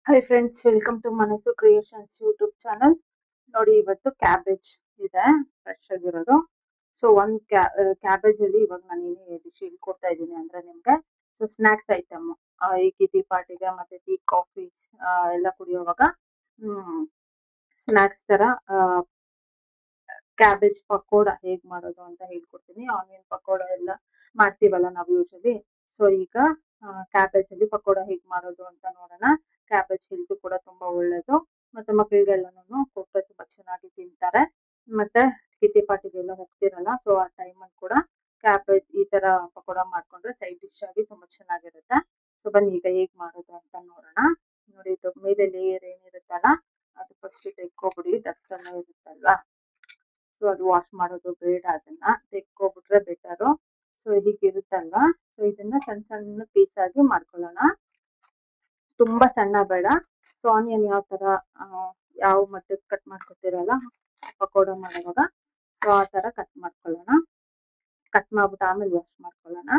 Hi friends, welcome to ಮನಸ್ಸು creations YouTube channel. ನೋಡಿ, ಇವತ್ತು ಕ್ಯಾಬೇಜ್ ಇದೆ, ಫ್ರೆಶ್ ಆಗಿರೋದು. ಸೊ ಒಂದು ಕ್ಯಾಬೇಜ್ ಅಲ್ಲಿ ಇವಾಗ ನಾನು ಏನೇ ಡಿಶ್ ಕೊಡ್ತಾ ಇದ್ದೀನಿ ಅಂದ್ರೆ ನಿಮ್ಗೆ ಸೊ ಸ್ನಾಕ್ಸ್ ಐಟಮ್, ಈ ಕಿಟಿ ಪಾರ್ಟಿಗೆ ಮತ್ತೆ ಟೀ ಕಾಫಿ ಎಲ್ಲ ಕುಡಿಯೋವಾಗ ಸ್ನಾಕ್ಸ್ ತರ ಕ್ಯಾಬೇಜ್ ಪಕೋಡ ಹೇಗ್ ಮಾಡೋದು ಅಂತ ಹೇಳ್ಕೊಡ್ತೀನಿ. ಆನಿಯನ್ ಪಕೋಡ ಎಲ್ಲ ಮಾಡ್ತೀವಲ್ಲ ನಾವು ಯೂಶಲಿ. ಸೊ ಈಗ ಕ್ಯಾಬೇಜ್ ಅಲ್ಲಿ ಪಕೋಡ ಹೇಗ್ ಮಾಡೋದು ಅಂತ ನೋಡೋಣ. ಕ್ಯಾಬೇಜ್ ಹೆಲ್ತ್ ಕೂಡ ತುಂಬಾ ಒಳ್ಳೇದು, ಮತ್ತೆ ಮಕ್ಕಳಿಗೆಲ್ಲನೂ ಕೊಟ್ಟರೆ ತುಂಬಾ ಚೆನ್ನಾಗಿ ತಿಂತಾರೆ. ಮತ್ತೆ ಕಿಟಿ ಪಾರ್ಟಿಗೆಲ್ಲ ಹೋಗ್ತಿರಲ್ಲ, ಸೊ ಆ ಟೈಮಲ್ಲಿ ಕೂಡ ಕ್ಯಾಬೇಜ್ ಈ ತರ ಪಕೋಡ ಮಾಡ್ಕೊಂಡ್ರೆ ಸೈಡ್ ಡಿಶ್ ಆಗಿ ತುಂಬಾ ಚೆನ್ನಾಗಿರುತ್ತೆ. ಸೊ ಬನ್ನಿ ಈಗ ಹೇಗ್ ಮಾಡೋದು ಅಂತ ನೋಡೋಣ. ನೋಡಿ, ಇದು ಮೇಲೆ ಲೇಯರ್ ಏನಿರುತ್ತಲ್ಲ ಅದು ಫಸ್ಟ್ ತೆಕ್ಕೊಬಿಡಿ, ಡಸ್ಟ್ ಎಲ್ಲ ಇರುತ್ತಲ್ವಾ. ಸೊ ಅದು ವಾಶ್ ಮಾಡೋದು ಬೇಡ, ಅದನ್ನ ತೆಕ್ಕೊಬಿಟ್ರೆ ಬೆಟರು. ಸೊ ಹೀಗಿರುತ್ತಲ್ವಾ, ಸೊ ಇದನ್ನ ಸಣ್ಣ ಸಣ್ಣ ಪೀಸ್ ಆಗಿ ಮಾಡ್ಕೊಳ್ಳೋಣ. ತುಂಬಾ ಸಣ್ಣ ಬೇಡ. ಸೊ ಆನಿಯನ್ ಯಾವ ಮಟ್ಟಕ್ಕೆ ಕಟ್ ಮಾಡ್ಕೊತೀರಲ್ಲ ಪಕೋಡ ಮಾಡುವಾಗ, ಸೊ ಆ ತರ ಕಟ್ ಮಾಡ್ಕೊಳ್ಳೋಣ. ಕಟ್ ಮಾಡ್ಬಿಟ್ಟು ಆಮೇಲೆ ವಾಶ್ ಮಾಡ್ಕೊಳ್ಳೋಣ.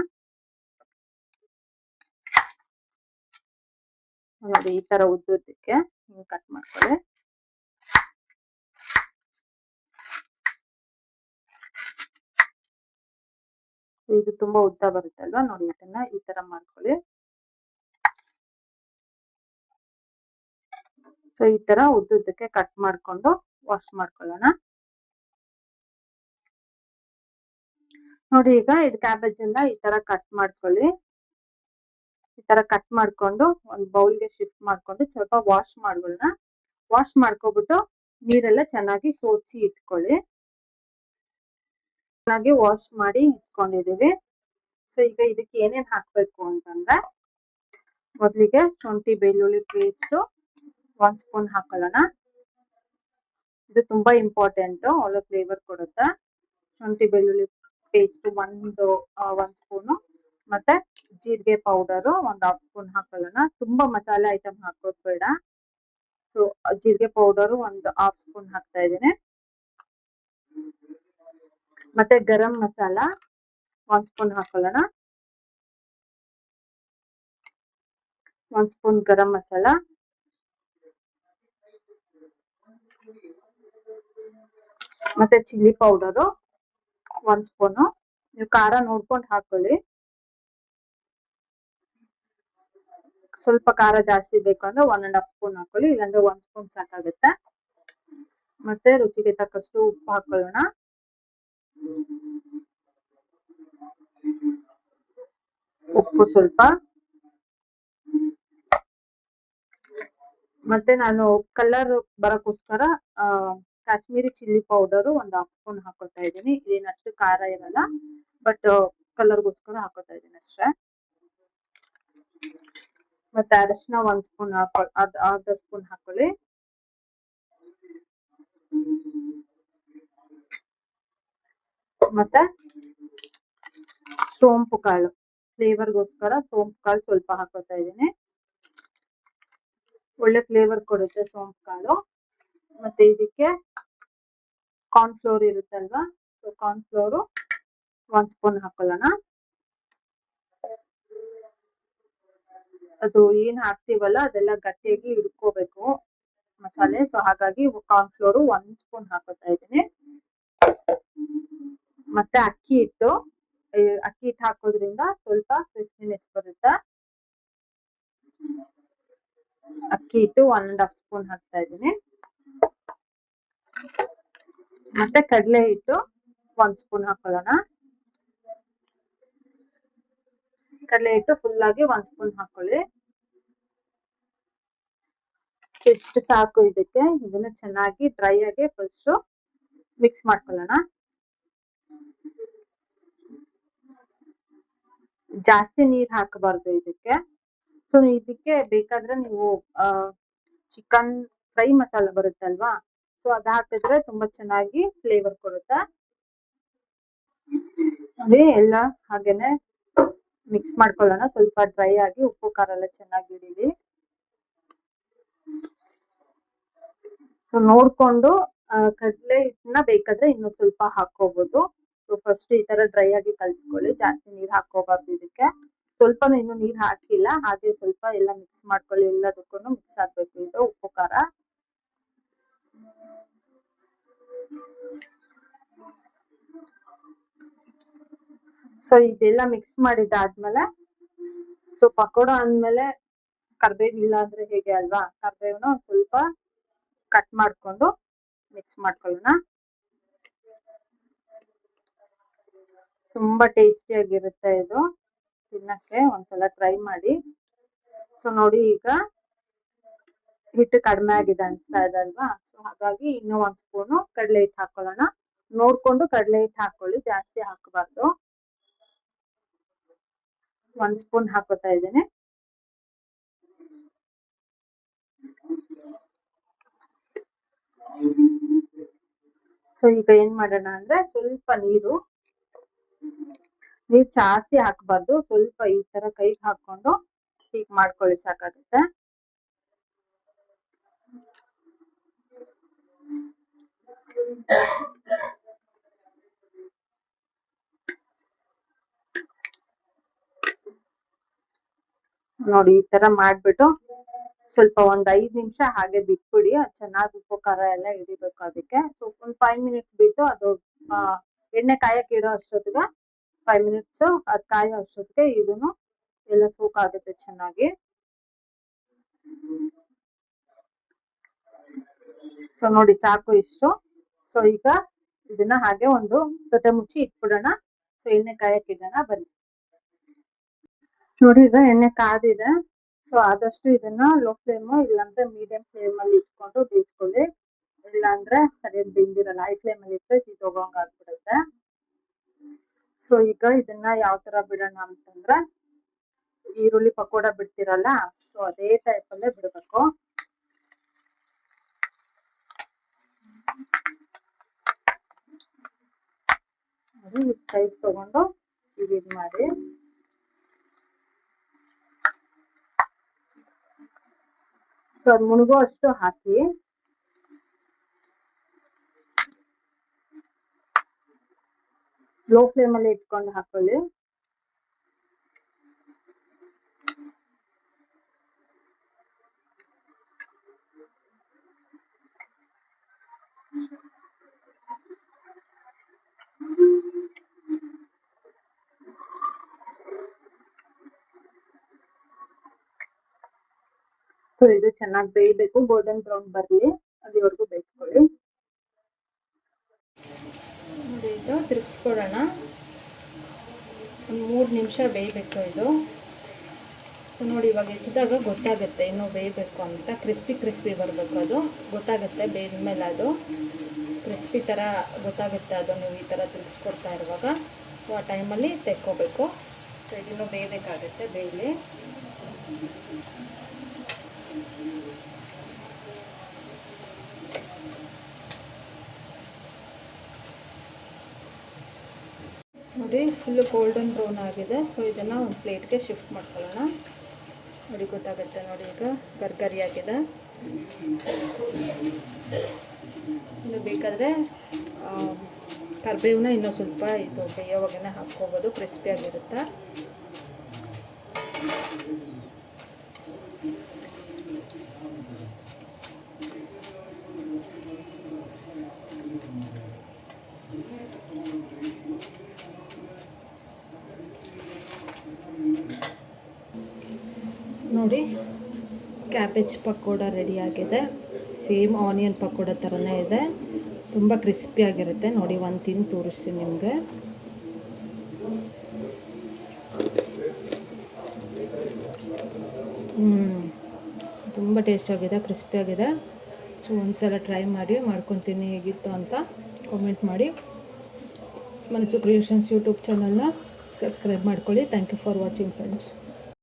ನೋಡಿ, ಈ ತರ ಉದ್ದುದ್ದಕ್ಕೆ ಕಟ್ ಮಾಡ್ಕೊಳ್ಳಿ. ಇದು ತುಂಬಾ ಉದ್ದ ಬರುತ್ತಲ್ವಾ, ನೋಡಿ ಇದನ್ನ ಈ ತರ ಮಾಡ್ಕೊಳ್ಳಿ. ಸೊ ಈ ತರ ಉದ್ದುದ್ದಕ್ಕೆ ಕಟ್ ಮಾಡ್ಕೊಂಡು ವಾಶ್ ಮಾಡ್ಕೊಳ್ಳೋಣ. ನೋಡಿ, ಈಗ ಇದು ಕ್ಯಾಬೇಜ್ ಎಲ್ಲ ಈ ತರ ಕಟ್ ಮಾಡ್ಕೊಳ್ಳಿ. ಈ ತರ ಕಟ್ ಮಾಡ್ಕೊಂಡು ಒಂದು ಬೌಲ್ಗೆ ಶಿಫ್ಟ್ ಮಾಡ್ಕೊಂಡು ಸ್ವಲ್ಪ ವಾಶ್ ಮಾಡ್ಕೊಳ್ಳೋಣ. ವಾಶ್ ಮಾಡ್ಕೊಬಿಟ್ಟು ನೀರೆಲ್ಲ ಚೆನ್ನಾಗಿ ಸೋಸಿ ಇಟ್ಕೊಳ್ಳಿ. ಚೆನ್ನಾಗಿ ವಾಶ್ ಮಾಡಿ ಇಟ್ಕೊಂಡಿದೀವಿ. ಸೊ ಈಗ ಇದಕ್ಕೆ ಏನೇನ್ ಹಾಕ್ಬೇಕು ಅಂತಂದ್ರೆ, ಮೊದಲಿಗೆ ಶುಂಠಿ ಬೆಳ್ಳುಳ್ಳಿ ಪೇಸ್ಟ್ 1 ಸ್ಪೂನ್ ಹಾಕೊಳ್ಳೋಣ. ಇದು ತುಂಬಾ ಇಂಪಾರ್ಟೆಂಟ್, ಒಳ್ಳೆ ಫ್ಲೇವರ್ ಕೊಡುತ್ತೆ. ಶುಂಠಿ ಬೆಳ್ಳುಳ್ಳಿ ಪೇಸ್ಟ್ ಒಂದು ಸ್ಪೂನು, ಮತ್ತೆ ಜೀರಿಗೆ ಪೌಡರ್ 1/2 ಸ್ಪೂನ್ ಹಾಕೊಳ್ಳೋಣ. ತುಂಬಾ ಮಸಾಲೆ ಐಟಮ್ ಹಾಕೋದ್ ಬೇಡ. ಸೊ ಜೀರಿಗೆ ಪೌಡರ್ 1/2 ಸ್ಪೂನ್ ಹಾಕ್ತಾ ಇದ್ದೀನಿ. ಮತ್ತೆ ಗರಂ ಮಸಾಲ 1 ಸ್ಪೂನ್ ಹಾಕೊಳ್ಳೋಣ. 1 ಸ್ಪೂನ್ ಗರಂ ಮಸಾಲ, ಮತ್ತೆ ಚಿಲ್ಲಿ ಪೌಡರು 1 ಸ್ಪೂನು. ನೀವು ಖಾರ ನೋಡ್ಕೊಂಡು ಹಾಕೊಳ್ಳಿ. ಸ್ವಲ್ಪ ಖಾರ ಜಾಸ್ತಿ ಬೇಕು ಅಂದ್ರೆ 1.5 ಸ್ಪೂನ್ ಹಾಕೊಳ್ಳಿ, ಇಲ್ಲಾಂದ್ರೆ 1 ಸ್ಪೂನ್ ಸಾಕಾಗುತ್ತೆ. ಮತ್ತೆ ರುಚಿಗೆ ತಕ್ಕಷ್ಟು ಉಪ್ಪು ಹಾಕೊಳ್ಳೋಣ. ಉಪ್ಪು ಸ್ವಲ್ಪ, ಮತ್ತೆ ನಾನು ಕಲರ್ ಬರಕ್ಕೋಸ್ಕರ ಕಾಶ್ಮೀರಿ ಚಿಲ್ಲಿ ಪೌಡರ್ 1/2 ಸ್ಪೂನ್ ಹಾಕೋತಾ ಇದ್ದೀನಿ. ಇದೇನಷ್ಟು ಖಾರ ಇರಲ್ಲ, ಬಟ್ ಕಲರ್ಗೋಸ್ಕರ ಹಾಕೋತಾ ಇದ್ದೀನಿ ಅಷ್ಟೇ. ಮತ್ತೆ ಅರಿಶಿನ 1 ಸ್ಪೂನ್ ಅರ್ಧ ಸ್ಪೂನ್ ಹಾಕೊಳ್ಳಿ. ಮತ್ತೆ ಸೋಂಪು ಕಾಳು, ಫ್ಲೇವರ್ಗೋಸ್ಕರ ಸೋಂಪು ಕಾಳು ಸ್ವಲ್ಪ ಹಾಕೋತಾ ಇದ್ದೀನಿ. ಒಳ್ಳೆ ಫ್ಲೇವರ್ ಕೊಡುತ್ತೆ ಸೋಂಪು ಕಾಳು. ಮತ್ತೆ ಇದಕ್ಕೆ ಕಾರ್ನ್ಫ್ಲೋರ್ ಇರುತ್ತಲ್ವಾ, ಸೊ ಕಾರ್ನ್ಫ್ಲೋರು 1 ಸ್ಪೂನ್ ಹಾಕೊಳ್ಳೋಣ. ಅದು ಏನ್ ಹಾಕ್ತಿವಲ್ಲ ಅದೆಲ್ಲ ಗಟ್ಟಿಯಾಗಿ ಹಿಡ್ಕೋಬೇಕು ಮಸಾಲೆ, ಸೊ ಹಾಗಾಗಿ ಕಾರ್ನ್ಫ್ಲೋರ್ 1 ಸ್ಪೂನ್ ಹಾಕೋತಾ ಇದ್ದೀನಿ. ಮತ್ತೆ ಅಕ್ಕಿ ಹಿಟ್ಟು ಹಾಕೋದ್ರಿಂದ ಸ್ವಲ್ಪ ಕ್ರಿಸ್ಪಿನೆಸ್ ಬರುತ್ತೆ. ಅಕ್ಕಿ ಹಿಟ್ಟು 1.5 ಸ್ಪೂನ್ ಹಾಕ್ತಾ ಇದ್ದೀನಿ. ಮತ್ತೆ ಕಡಲೆ ಹಿಟ್ಟು 1 ಸ್ಪೂನ್ ಹಾಕೊಳ್ಳೋಣ. ಕಡಲೆ ಹಿಟ್ಟು ಫುಲ್ ಆಗಿ 1 ಸ್ಪೂನ್ ಹಾಕೊಳ್ಳಿ. ಎಷ್ಟು ಸಾಕು ಇದಕ್ಕೆ. ಇದನ್ನ ಚೆನ್ನಾಗಿ ಡ್ರೈ ಆಗಿ ಫಸ್ಟ್ ಮಿಕ್ಸ್ ಮಾಡ್ಕೊಳ್ಳೋಣ. ಜಾಸ್ತಿ ನೀರ್ ಹಾಕಬಾರ್ದು ಇದಕ್ಕೆ. ಸೊ ಇದಕ್ಕೆ ಬೇಕಾದ್ರೆ ನೀವು ಚಿಕನ್ ಫ್ರೈ ಮಸಾಲ ಬರುತ್ತಲ್ವಾ, ಸೊ ಅದ್ ಹಾಕಿದ್ರೆ ತುಂಬಾ ಚೆನ್ನಾಗಿ ಫ್ಲೇವರ್ ಕೊಡುತ್ತೆ. ಅದೇ ಎಲ್ಲ ಹಾಗೇನೆ ಮಿಕ್ಸ್ ಮಾಡ್ಕೊಳ್ಳೋಣ. ಸ್ವಲ್ಪ ಡ್ರೈ ಆಗಿ ಉಪ್ಪು ಖಾರ ಎಲ್ಲ ಚೆನ್ನಾಗಿ ಹಿಡೀಲಿ. ಸೊ ನೋಡ್ಕೊಂಡು ಕಡಲೆ ಹಿಟ್ಟನ್ನ ಬೇಕಾದ್ರೆ ಇನ್ನು ಸ್ವಲ್ಪ ಹಾಕೋಬಹುದು. ಸೊ ಫಸ್ಟ್ ಈ ತರ ಡ್ರೈ ಆಗಿ ಕಲ್ಸ್ಕೊಳ್ಳಿ, ಜಾಸ್ತಿ ನೀರ್ ಹಾಕೋಬಾರ್ದು ಇದಕ್ಕೆ. ಸ್ವಲ್ಪನೂ ಇನ್ನು ನೀರ್ ಹಾಕಿಲ್ಲ, ಹಾಗೆ ಸ್ವಲ್ಪ ಎಲ್ಲ ಮಿಕ್ಸ್ ಮಾಡ್ಕೊಳ್ಳಿ, ಎಲ್ಲದಕ್ಕೂ ಮಿಕ್ಸ್ ಆಗ್ಬೇಕು. ಸೊ ಇದೆಲ್ಲ ಮಿಕ್ಸ್ ಮಾಡಿದ್ದಾದ್ಮೇಲೆ, ಸೊ ಪಕೋಡ ಅಂದ್ಮೇಲೆ ಕರ್ಬೇವು ಇಲ್ಲ ಅಂದ್ರೆ ಹೇಗೆ ಅಲ್ವಾ, ಕರ್ಬೇವನ್ನ ಸ್ವಲ್ಪ ಕಟ್ ಮಾಡ್ಕೊಂಡು ಮಿಕ್ಸ್ ಮಾಡ್ಕೊಳ್ಳೋಣ. ತುಂಬಾ ಟೇಸ್ಟಿಯಾಗಿರುತ್ತೆ ಇದು ತಿನ್ನಕ್ಕೆ, ಒಂದ್ಸಲ ಟ್ರೈ ಮಾಡಿ. ಸೊ ನೋಡಿ, ಈಗ ಹಿಟ್ಟು ಕಡಿಮೆ ಆಗಿದೆ ಅನ್ಸ್ತಾ ಇದೆ ಅಲ್ವಾ, ಸೊ ಹಾಗಾಗಿ ಇನ್ನೂ 1 ಸ್ಪೂನು ಕಡಲೆ ಹಿಟ್ಟು ಹಾಕೊಳ್ಳೋಣ. ನೋಡ್ಕೊಂಡು ಕಡಲೆ ಹಿಟ್ಟು ಹಾಕೊಳ್ಳಿ, ಜಾಸ್ತಿ ಹಾಕಬಾರ್ದು. 1 ಸ್ಪೂನ್ ಹಾಕೋತಾ ಇದ್ದೀನಿ. ಸೊ ಈಗ ಏನ್ ಮಾಡೋಣ ಅಂದ್ರೆ, ಸ್ವಲ್ಪ ನೀರು ಜಾಸ್ತಿ ಹಾಕಬಾರ್ದು, ಸ್ವಲ್ಪ ಈ ತರ ಕೈಗೆ ಹಾಕೊಂಡು ಹೀಗೆ ಮಾಡ್ಕೊಳ್ಳಿ, ಸಾಕಾಗುತ್ತೆ. ನೋಡಿ, ಈ ತರ ಮಾಡ್ಬಿಟ್ಟು ಸ್ವಲ್ಪ ಒಂದ್ 5 ನಿಮಿಷ ಹಾಗೆ ಬಿಟ್ಬಿಡಿ. ಅದು ಚೆನ್ನಾಗಿ ಉಪ್ಪು ಖಾರ ಎಲ್ಲ ಹಿಡಿಬೇಕು ಅದಕ್ಕೆ. ಸೊ ಒಂದ್ 5 ಮಿನಿಟ್ಸ್ ಬಿಟ್ಟು ಅದು ಎಣ್ಣೆ ಕಾಯಕ್ಕೆ ಇಡೋ ಅಷ್ಟೊತ್ತಿಗೆ 5 ಮಿನಿಟ್ಸ್ ಅದು ಕಾಯೋ ಅಷ್ಟೊತ್ತಿಗೆ ಇದನ್ನು ಎಲ್ಲ ಸೋಕ್ ಆಗುತ್ತೆ ಚೆನ್ನಾಗಿ. ಸೊ ನೋಡಿ, ಸಾಕು ಇಷ್ಟು. ಸೊ ಈಗ ಇದನ್ನ ಹಾಗೆ ಒಂದು ಜೊತೆ ಮುಚ್ಚಿ ಇಟ್ಬಿಡೋಣ. ಸೊ ಎಣ್ಣೆ ಕಾಯಕ್ಕೆ ಇಡೋಣ, ಬನ್ನಿ. ನೋಡಿ, ಈಗ ಎಣ್ಣೆ ಕಾದಿದೆ. ಸೊ ಆದಷ್ಟು ಇದನ್ನ ಲೋ ಫ್ಲೇಮ್ ಇಲ್ಲಾಂದ್ರೆ ಮೀಡಿಯಂ ಫ್ಲೇಮ್ ಅಲ್ಲಿ ಇಟ್ಕೊಂಡು ಬೇಯಿಸ್ಕೊಳ್ಳಿ. ಇಲ್ಲಾಂದ್ರೆ ಸರಿಯಾಗಿ ಬೆಂದಿರಲ್ಲ. ಹೈ ಫ್ಲೇಮ್ ಅಲ್ಲಿ ಇಟ್ಟರೆ ಸೀದೋಗಂಗ್ ಆಗ್ಬಿಡುತ್ತೆ. ಸೊ ಈಗ ಇದನ್ನ ಯಾವ ತರ ಬಿಡೋಣ ಅಂತಂದ್ರೆ, ಈರುಳ್ಳಿ ಪಕೋಡ ಬಿಡ್ತಿರಲ್ಲ, ಸೊ ಅದೇ ಟೈಪ್ ಅಲ್ಲೇ ಬಿಡ್ಬೇಕು. ಸೈಡ್ ತಗೊಂಡು ಇದು ಮಾಡಿ. ಸೊ ಅದು ಮುಳುಗೋ ಅಷ್ಟು ಹಾಕಿ. ಲೋ ಫ್ಲೇಮ್ ಅಲ್ಲಿ ಇಟ್ಕೊಂಡು ಹಾಕೊಳ್ಳಿ. ಸೊ ಇದು ಚೆನ್ನಾಗಿ ಬೇಯಬೇಕು, ಗೋಲ್ಡನ್ ಬ್ರೌನ್ ಬರಲಿ, ಅಲ್ಲಿವರೆಗೂ ಬೇಯಿಸ್ಕೊಳ್ಳಿ. ನೋಡಿ, ಇದು ತಿರುಗಿಸ್ಕೊಳ್ಳೋಣ. ಒಂದು 3 ನಿಮಿಷ ಬೇಯಬೇಕು ಇದು. ಸೊ ನೋಡಿ, ಇವಾಗ ಎತ್ತಿದಾಗ ಗೊತ್ತಾಗುತ್ತೆ ಇನ್ನೂ ಬೇಯಬೇಕು ಅಂತ. ಕ್ರಿಸ್ಪಿ ಬರಬೇಕು, ಅದು ಗೊತ್ತಾಗುತ್ತೆ ಬೇಯ್ದ ಮೇಲೆ. ಅದು ಕ್ರಿಸ್ಪಿ ಥರ ಗೊತ್ತಾಗುತ್ತೆ ಅದು ನೀವು ಈ ಥರ ತಿರುಗಿಸ್ಕೊಡ್ತಾ ಇರುವಾಗ. ಸೊ ಆ ಟೈಮಲ್ಲಿ ತೆಕ್ಕೋಬೇಕು. ಸೊ ಇದನ್ನು ಬೇಯಬೇಕಾಗುತ್ತೆ, ಬೇಯಲಿ. ನೋಡಿ, ಫುಲ್ಲು ಗೋಲ್ಡನ್ ಬ್ರೌನ್ ಆಗಿದೆ. ಸೊ ಇದನ್ನು ಒಂದು ಪ್ಲೇಟ್ಗೆ ಶಿಫ್ಟ್ ಮಾಡ್ಕೊಳ್ಳೋಣ. ನೋಡಿ, ಗೊತ್ತಾಗುತ್ತೆ ನೋಡಿ, ಈಗ ಗರ್ಗರಿ ಆಗಿದೆ. ಇನ್ನು ಬೇಕಾದರೆ ಕರಿಬೇವನ್ನ ಇನ್ನೂ ಸ್ವಲ್ಪ ಇದು ಬೇಯೋವಾಗನೇ ಹಾಕ್ಕೋಬೋದು, ಕ್ರಿಸ್ಪಿಯಾಗಿರುತ್ತೆ. ನೋಡಿ, ಕ್ಯಾಬೇಜ್ ಪಕೋಡ ರೆಡಿಯಾಗಿದೆ. ಸೇಮ್ ಆನಿಯನ್ ಪಕೋಡ ಥರನೇ ಇದೆ, ತುಂಬ ಕ್ರಿಸ್ಪಿಯಾಗಿರುತ್ತೆ. ನೋಡಿ, ಒಂದು ತಿಂದು ತೋರಿಸ್ತೀನಿ ನಿಮಗೆ. ತುಂಬ ಟೇಸ್ಟಾಗಿದೆ, ಕ್ರಿಸ್ಪಿಯಾಗಿದೆ. ಸೊ ಒಂದ್ಸಲ ಟ್ರೈ ಮಾಡಿ, ಮಾಡ್ಕೊತೀನಿ ಹೇಗಿತ್ತು ಅಂತ ಕಾಮೆಂಟ್ ಮಾಡಿ. ಮನಸು ಕ್ರಿಯೇಷನ್ಸ್ ಯೂಟ್ಯೂಬ್ ಚಾನಲ್ನ ಸಬ್ಸ್ಕ್ರೈಬ್ ಮಾಡ್ಕೊಳ್ಳಿ. Thank you for watching friends.